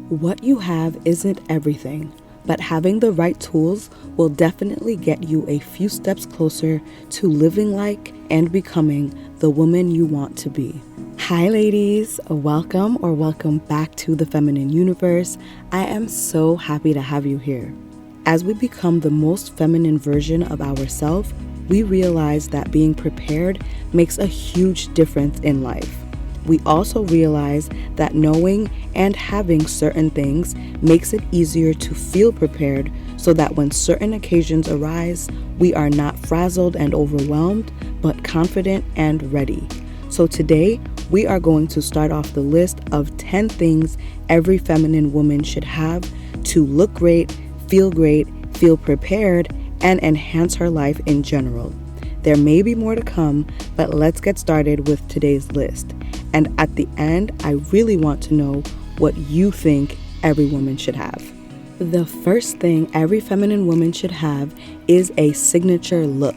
What you have isn't everything, but having the right tools will definitely get you a few steps closer to living like and becoming the woman you want to be. Hi ladies, welcome back to the Feminine Universe. I am so happy to have you here. As we become the most feminine version of ourselves, we realize that being prepared makes a huge difference in life. We also realize that knowing and having certain things makes it easier to feel prepared so that when certain occasions arise, we are not frazzled and overwhelmed, but confident and ready. So today, we are going to start off the list of 10 things every feminine woman should have to look great, feel prepared, and enhance her life in general. There may be more to come, but let's get started with today's list. And at the end, I really want to know what you think every woman should have. The first thing every feminine woman should have is a signature look.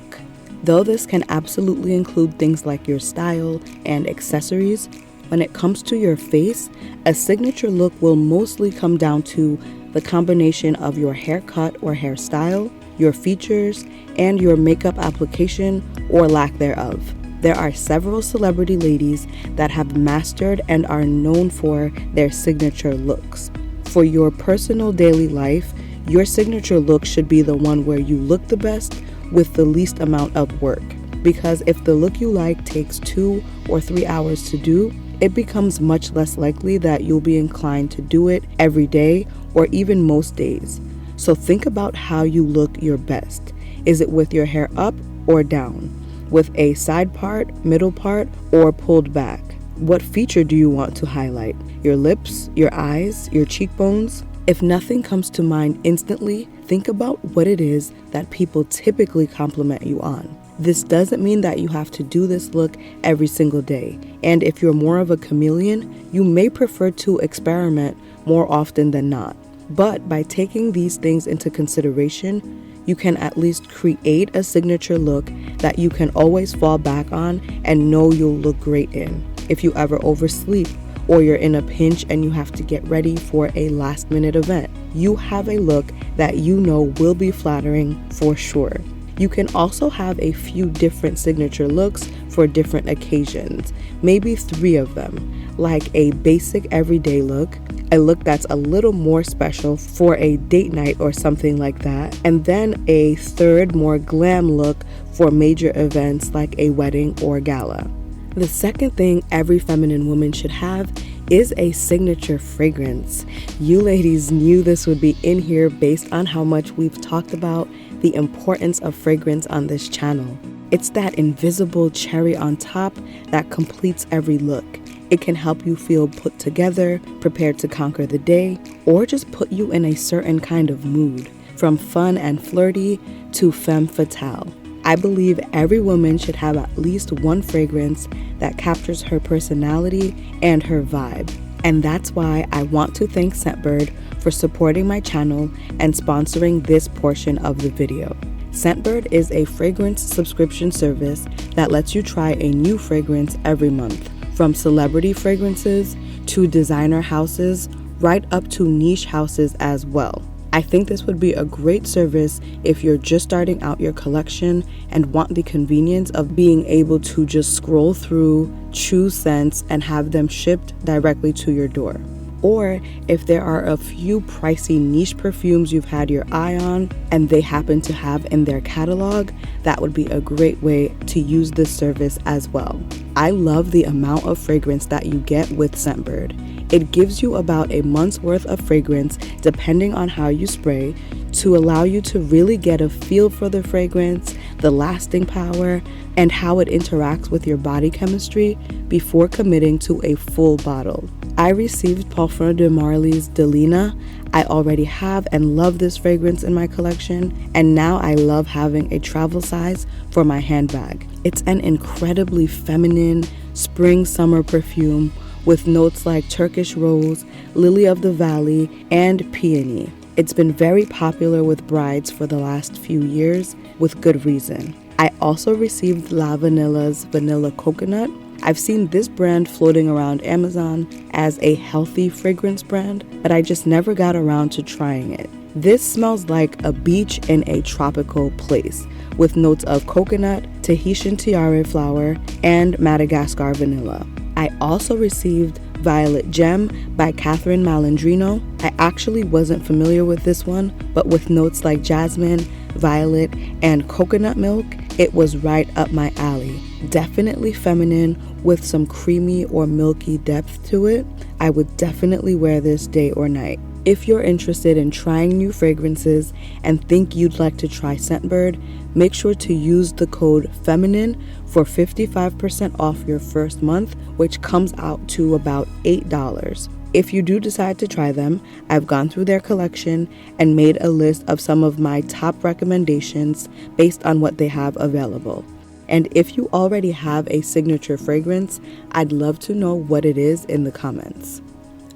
Though this can absolutely include things like your style and accessories, when it comes to your face, a signature look will mostly come down to the combination of your haircut or hairstyle, your features, and your makeup application or lack thereof. There are several celebrity ladies that have mastered and are known for their signature looks. For your personal daily life, your signature look should be the one where you look the best with the least amount of work. Because if the look you like takes 2 or 3 hours to do, it becomes much less likely that you'll be inclined to do it every day or even most days. So think about how you look your best. Is it with your hair up or down? With a side part, middle part, or pulled back? What feature do you want to highlight? Your lips, your eyes, your cheekbones? If nothing comes to mind instantly, think about what it is that people typically compliment you on. This doesn't mean that you have to do this look every single day. And if you're more of a chameleon, you may prefer to experiment more often than not. But by taking these things into consideration, you can at least create a signature look that you can always fall back on and know you'll look great in. If you ever oversleep or you're in a pinch and you have to get ready for a last-minute event, you have a look that you know will be flattering for sure. You can also have a few different signature looks for different occasions, maybe 3 of them, like a basic everyday look, a look that's a little more special for a date night or something like that, and then a third more glam look for major events like a wedding or gala. The second thing every feminine woman should have is a signature fragrance. You ladies knew this would be in here based on how much we've talked about the importance of fragrance on this channel. It's that invisible cherry on top that completes every look. It can help you feel put together, prepared to conquer the day, or just put you in a certain kind of mood, from fun and flirty to femme fatale. I believe every woman should have at least one fragrance that captures her personality and her vibe. And that's why I want to thank Scentbird for supporting my channel and sponsoring this portion of the video. Scentbird is a fragrance subscription service that lets you try a new fragrance every month. From celebrity fragrances to designer houses, right up to niche houses as well. I think this would be a great service if you're just starting out your collection and want the convenience of being able to just scroll through, choose scents, and have them shipped directly to your door. Or if there are a few pricey niche perfumes you've had your eye on and they happen to have in their catalog, that would be a great way to use this service as well. I love the amount of fragrance that you get with Scentbird. It gives you about a month's worth of fragrance depending on how you spray to allow you to really get a feel for the fragrance, the lasting power, and how it interacts with your body chemistry before committing to a full bottle. I received Parfum de Marly's Delina. I already have and love this fragrance in my collection, and now I love having a travel size for my handbag. It's an incredibly feminine spring-summer perfume with notes like Turkish rose, lily of the valley, and peony. It's been very popular with brides for the last few years with good reason. I also received La Vanilla's Vanilla Coconut. I've seen this brand floating around Amazon as a healthy fragrance brand, but I just never got around to trying it. This smells like a beach in a tropical place, with notes of coconut, Tahitian tiare flower, and Madagascar vanilla. I also received Violet Gem by Catherine Malandrino. I actually wasn't familiar with this one, but with notes like jasmine, violet, and coconut milk, it was right up my alley. Definitely feminine with some creamy or milky depth to it. I would definitely wear this day or night. If you're interested in trying new fragrances and think you'd like to try Scentbird, make sure to use the code FEMININE for 55% off your first month, which comes out to about $8. If you do decide to try them, I've gone through their collection and made a list of some of my top recommendations based on what they have available. And if you already have a signature fragrance, I'd love to know what it is in the comments.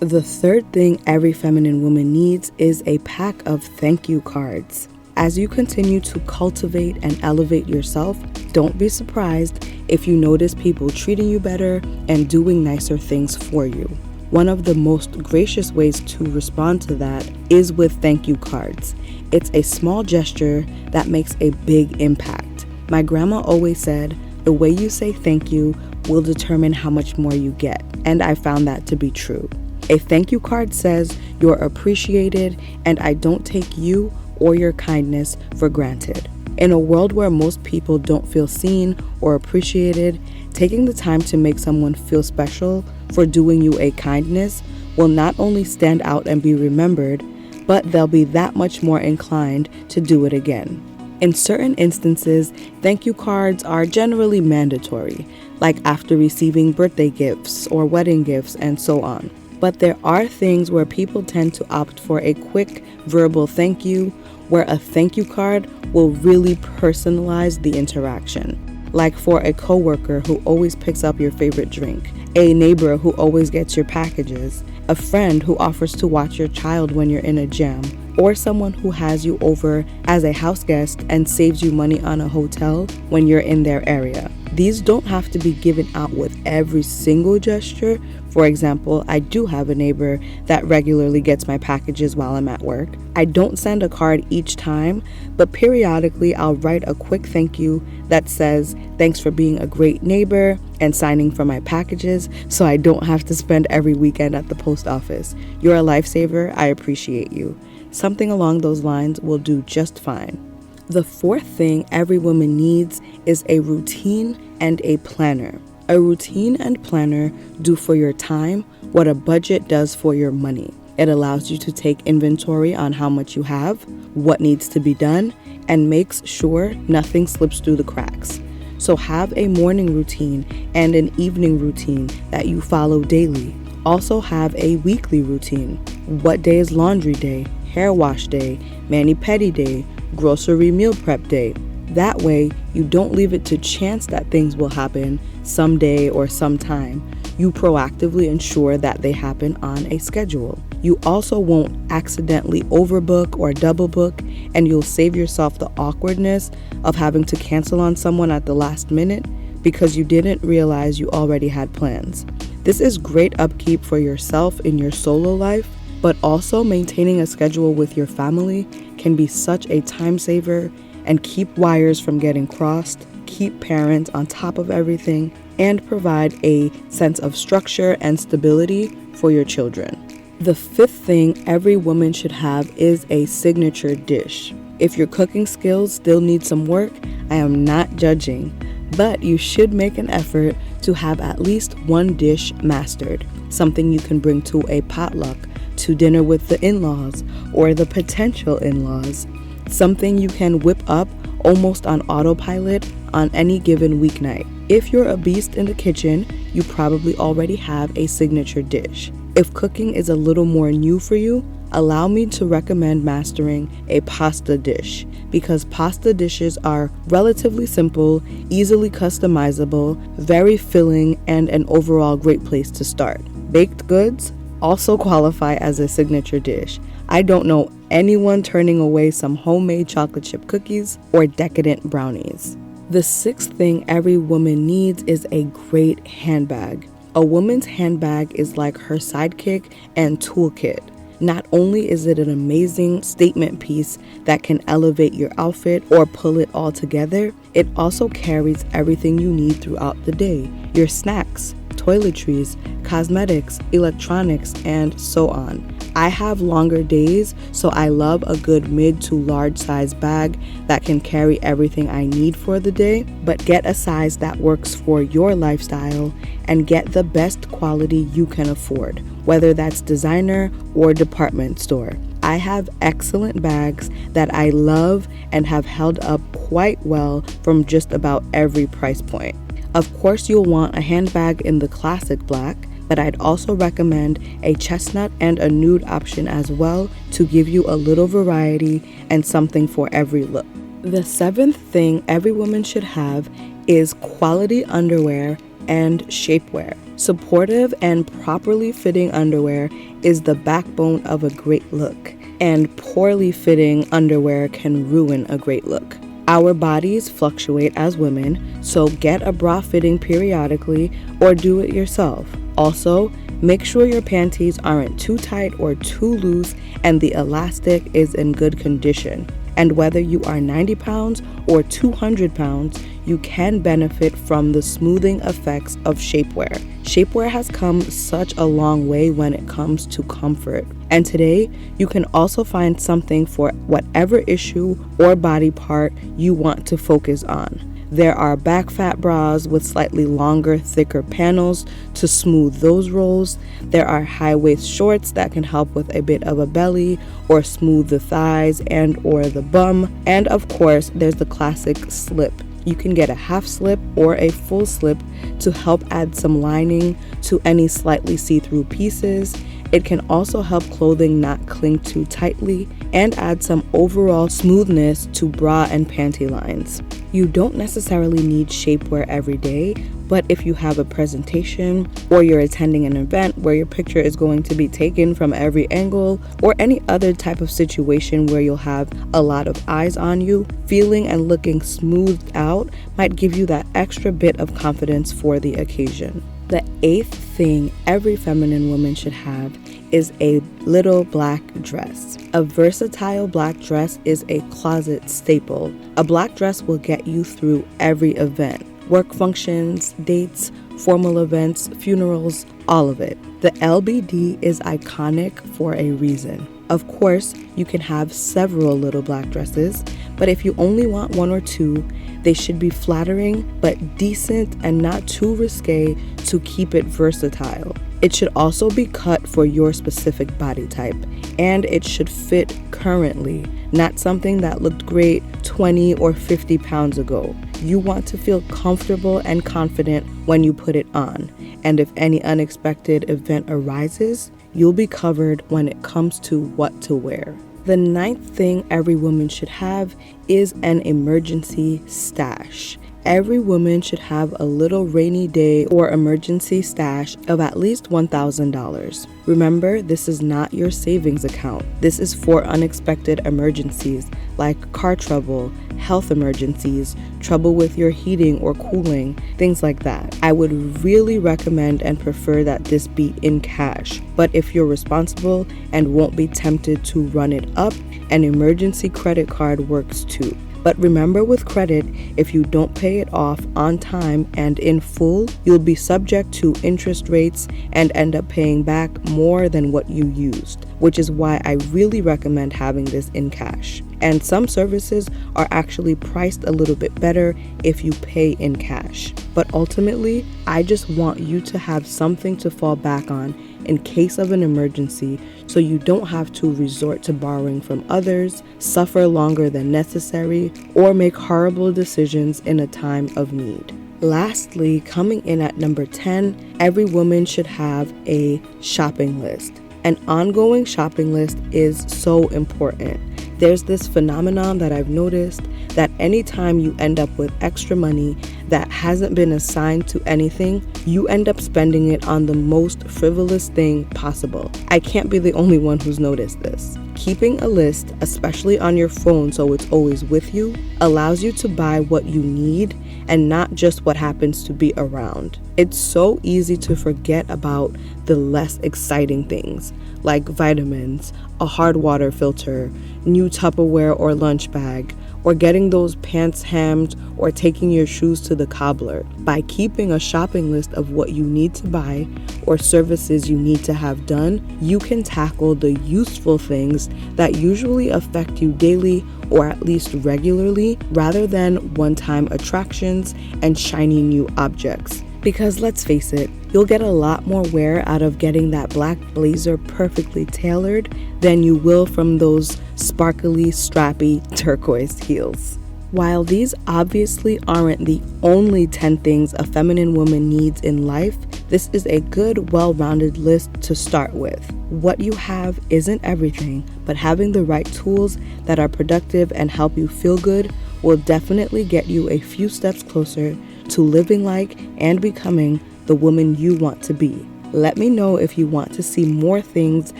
The third thing every feminine woman needs is a pack of thank you cards. As you continue to cultivate and elevate yourself, don't be surprised if you notice people treating you better and doing nicer things for you. One of the most gracious ways to respond to that is with thank you cards. It's a small gesture that makes a big impact. My grandma always said, the way you say thank you will determine how much more you get, and I found that to be true. A thank you card says you're appreciated and I don't take you or your kindness for granted. In a world where most people don't feel seen or appreciated, taking the time to make someone feel special for doing you a kindness will not only stand out and be remembered, but they'll be that much more inclined to do it again. In certain instances, thank you cards are generally mandatory, like after receiving birthday gifts or wedding gifts and so on. But there are things where people tend to opt for a quick verbal thank you, where a thank you card will really personalize the interaction. Like for a coworker who always picks up your favorite drink, a neighbor who always gets your packages, a friend who offers to watch your child when you're in a jam, or someone who has you over as a house guest and saves you money on a hotel when you're in their area. These don't have to be given out with every single gesture. For example, I do have a neighbor that regularly gets my packages while I'm at work. I don't send a card each time, but periodically I'll write a quick thank you that says, thanks for being a great neighbor and signing for my packages so I don't have to spend every weekend at the post office. You're a lifesaver. I appreciate you. Something along those lines will do just fine. The fourth thing every woman needs is a routine and a planner. A routine and planner do for your time what a budget does for your money. It allows you to take inventory on how much you have, what needs to be done, and makes sure nothing slips through the cracks. So have a morning routine and an evening routine that you follow daily. Also have a weekly routine. What day is laundry day, hair wash day, mani-pedi day, grocery meal prep day. That way, you don't leave it to chance that things will happen someday or sometime. You proactively ensure that they happen on a schedule. You also won't accidentally overbook or double book, and you'll save yourself the awkwardness of having to cancel on someone at the last minute because you didn't realize you already had plans. This is great upkeep for yourself in your solo life, but also maintaining a schedule with your family can be such a time saver and keep wires from getting crossed, keep parents on top of everything, and provide a sense of structure and stability for your children. The fifth thing every woman should have is a signature dish. If your cooking skills still need some work, I am not judging, but you should make an effort to have at least one dish mastered, something you can bring to a potluck, to dinner with the in-laws or the potential in-laws, something you can whip up almost on autopilot on any given weeknight. If you're a beast in the kitchen, you probably already have a signature dish. If cooking is a little more new for you, allow me to recommend mastering a pasta dish, because pasta dishes are relatively simple, easily customizable, very filling, and an overall great place to start. Baked goods also qualify as a signature dish. I don't know anyone turning away some homemade chocolate chip cookies or decadent brownies. The sixth thing every woman needs is a great handbag. A woman's handbag is like her sidekick and toolkit. Not only is it an amazing statement piece that can elevate your outfit or pull it all together, it also carries everything you need throughout the day. Your snacks, toiletries, cosmetics, electronics, and so on. I have longer days, so I love a good mid to large size bag that can carry everything I need for the day, but get a size that works for your lifestyle and get the best quality you can afford, whether that's designer or department store. I have excellent bags that I love and have held up quite well from just about every price point. Of course, you'll want a handbag in the classic black, but I'd also recommend a chestnut and a nude option as well to give you a little variety and something for every look. The seventh thing every woman should have is quality underwear and shapewear. Supportive and properly fitting underwear is the backbone of a great look, and poorly fitting underwear can ruin a great look. Our bodies fluctuate as women, so get a bra fitting periodically or do it yourself. Also, make sure your panties aren't too tight or too loose and the elastic is in good condition. And whether you are 90 pounds or 200 pounds, you can benefit from the smoothing effects of shapewear. Shapewear has come such a long way when it comes to comfort. And today, you can also find something for whatever issue or body part you want to focus on. There are back fat bras with slightly longer, thicker panels to smooth those rolls. There are high waist shorts that can help with a bit of a belly or smooth the thighs and or the bum. And of course, there's the classic slip. You can get a half slip or a full slip to help add some lining to any slightly see-through pieces. It can also help clothing not cling too tightly and add some overall smoothness to bra and panty lines. You don't necessarily need shapewear every day, but if you have a presentation or you're attending an event where your picture is going to be taken from every angle or any other type of situation where you'll have a lot of eyes on you, feeling and looking smoothed out might give you that extra bit of confidence for the occasion. The eighth thing every feminine woman should have is a little black dress. A versatile black dress is a closet staple. A black dress will get you through every event. Work functions, dates, formal events, funerals, all of it. The LBD is iconic for a reason. Of course, you can have several little black dresses, but if you only want one or two, they should be flattering but decent and not too risque to keep it versatile. It should also be cut for your specific body type, and it should fit currently, not something that looked great 20 or 50 pounds ago. You want to feel comfortable and confident when you put it on, and if any unexpected event arises, you'll be covered when it comes to what to wear. The ninth thing every woman should have is an emergency stash. Every woman should have a little rainy day or emergency stash of at least $1,000. Remember, this is not your savings account. This is for unexpected emergencies like car trouble, health emergencies, trouble with your heating or cooling, things like that. I would really recommend and prefer that this be in cash. But if you're responsible and won't be tempted to run it up, an emergency credit card works too. But remember, with credit, if you don't pay it off on time and in full, you'll be subject to interest rates and end up paying back more than what you used, which is why I really recommend having this in cash. And some services are actually priced a little bit better if you pay in cash. But ultimately, I just want you to have something to fall back on in case of an emergency, so you don't have to resort to borrowing from others, suffer longer than necessary, or make horrible decisions in a time of need. Lastly, coming in at number 10, every woman should have a shopping list. An ongoing shopping list is so important. There's this phenomenon that I've noticed that anytime you end up with extra money that hasn't been assigned to anything, you end up spending it on the most frivolous thing possible. I can't be the only one who's noticed this. Keeping a list, especially on your phone so it's always with you, allows you to buy what you need and not just what happens to be around. It's so easy to forget about the less exciting things, like vitamins, a hard water filter, new Tupperware or lunch bag, or getting those pants hemmed or taking your shoes to the cobbler. By keeping a shopping list of what you need to buy or services you need to have done, you can tackle the useful things that usually affect you daily or at least regularly, rather than one-time attractions and shiny new objects. Because let's face it, you'll get a lot more wear out of getting that black blazer perfectly tailored than you will from those sparkly, strappy turquoise heels. While these obviously aren't the only 10 things a feminine woman needs in life, this is a good, well-rounded list to start with. What you have isn't everything, but having the right tools that are productive and help you feel good will definitely get you a few steps closer to living like and becoming the woman you want to be. Let me know if you want to see more things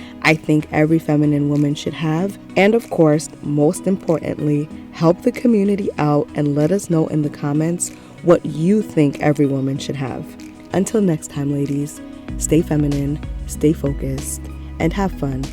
I think every feminine woman should have. And of course, most importantly, help the community out and let us know in the comments what you think every woman should have. Until next time, ladies, stay feminine, stay focused, and have fun.